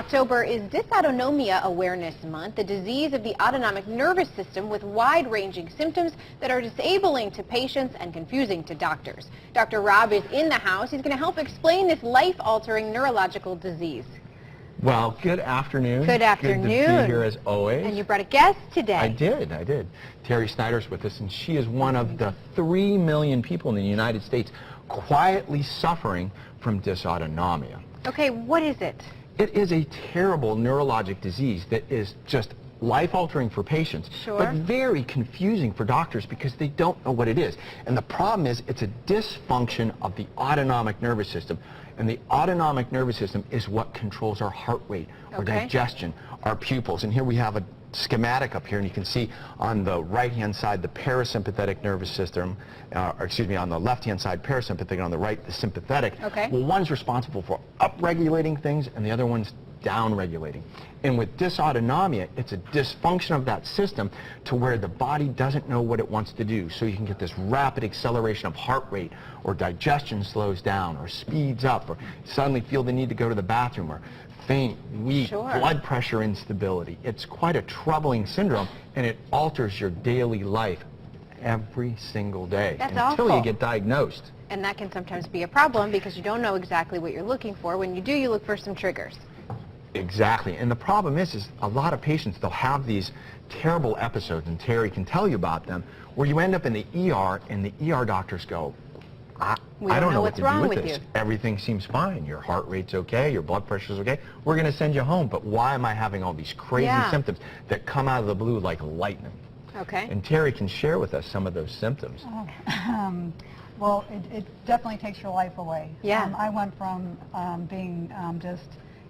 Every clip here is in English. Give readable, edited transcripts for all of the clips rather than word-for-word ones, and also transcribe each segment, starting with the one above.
October is Dysautonomia Awareness Month, a disease of the autonomic nervous system with wide-ranging symptoms that are disabling to patients and confusing to doctors. Dr. Rob is in the house. He's going to help explain this life-altering neurological disease. Well, good afternoon. Good afternoon. Good to be here as always. And you brought a guest today. I did. Terry Snyder's with us, and she is one of the 3 million people in the United States quietly suffering from dysautonomia. Okay, what is it? It is a terrible neurologic disease that is just life-altering for patients, but very confusing for doctors because they don't know what it is. And the problem is it's a dysfunction of the autonomic nervous system. And the autonomic nervous system is what controls our heart rate, our digestion, our pupils. And here we have a schematic up here, and you can see on the right-hand side the parasympathetic nervous system, on the left-hand side parasympathetic, and on the right the sympathetic. Well, one's responsible for upregulating things, and the other one's down-regulating. And with dysautonomia, it's a dysfunction of that system to where the body doesn't know what it wants to do. So you can get this rapid acceleration of heart rate, or digestion slows down, or speeds up, or suddenly feel the need to go to the bathroom, or faint, weak, blood pressure instability. It's quite a troubling syndrome, and it alters your daily life every single day until you get diagnosed. And that can sometimes be a problem because you don't know exactly what you're looking for. When you do, you look for some triggers. Exactly. And the problem is a lot of patients, they'll have these terrible episodes, and Terry can tell you about them, where you end up in the ER, and the ER doctors go, I don't know what to do with this. Everything seems fine. Your heart rate's okay, your blood pressure's okay. We're going to send you home, but why am I having all these crazy symptoms that come out of the blue like lightning? And Terry can share with us some of those symptoms. Well, it definitely takes your life away. I went from being just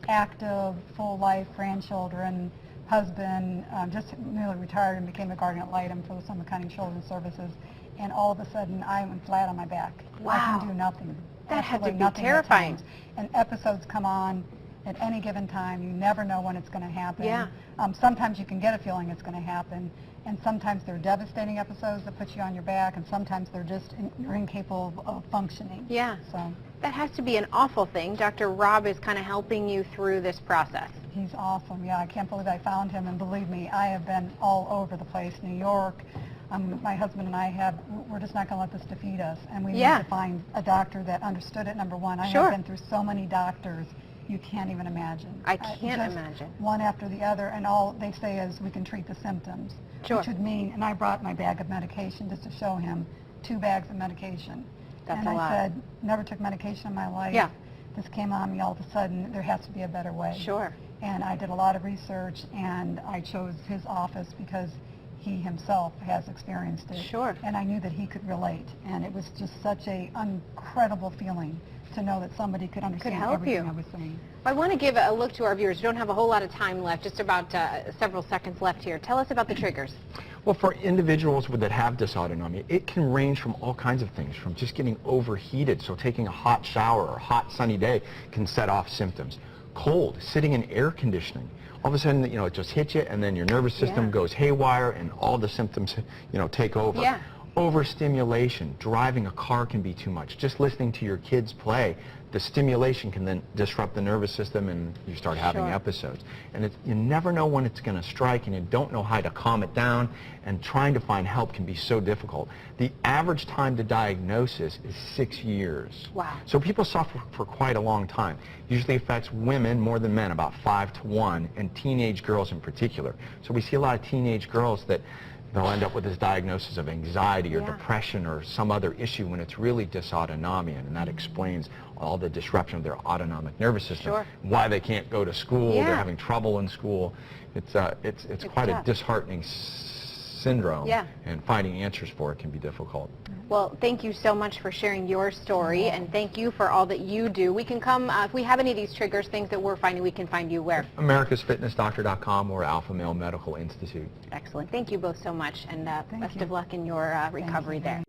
active, full life, grandchildren, husband, just newly retired and became a guardian ad litem for the Summer County Children's Services, and all of a sudden I went flat on my back. I can do nothing. That had to be terrifying. And episodes come on at any given time. You never know when it's going to happen. Sometimes you can get a feeling it's going to happen, and sometimes they're devastating episodes that put you on your back, and sometimes they're just you're incapable of functioning. So that has to be an awful thing. Dr. Rob is kind of helping you through this process. He's awesome. I can't believe I found him, and believe me, I have been all over the place. New York. My husband and I we're just not going to let this defeat us, and we need to find a doctor that understood it, number one. I have been through so many doctors, you can't even imagine. I can't imagine. One after the other, and all they say is we can treat the symptoms. Which would mean, and I brought my bag of medication just to show him, 2 bags of medication. That's a lot. And I said, never took medication in my life. This came on me all of a sudden. There has to be a better way. And I did a lot of research, and I chose his office because he himself has experienced it. And I knew that he could relate. And it was just such an incredible feeling to know that somebody could understand everything I was saying. I want to give a look to our viewers. We don't have a whole lot of time left, just about several seconds left here. Tell us about the triggers. Well, for individuals that have dysautonomia, it can range from all kinds of things, from just getting overheated, so taking a hot shower or a hot sunny day can set off symptoms. Cold, sitting in air conditioning. All of a sudden, it just hits you, and then your nervous system goes haywire, and all the symptoms, take over. Overstimulation, driving a car can be too much. Just listening to your kids play, the stimulation can then disrupt the nervous system, and you start having episodes. And you never know when it's going to strike, and you don't know how to calm it down, and trying to find help can be so difficult. The average time to diagnosis is 6 years. So people suffer for quite a long time. Usually affects women more than men, about 5 to 1, and teenage girls in particular. So we see a lot of teenage girls that they'll end up with this diagnosis of anxiety or depression or some other issue when it's really dysautonomia, and that explains all the disruption of their autonomic nervous system, why they can't go to school, they're having trouble in school. It's quite a disheartening syndrome, and finding answers for it can be difficult. Well, thank you so much for sharing your story, and thank you for all that you do. We can come, if we have any of these triggers, things that we're finding, we can find you where? AmericasFitnessDoctor.com or Alpha Male Medical Institute. Excellent. Thank you both so much, and best of luck in your recovery there.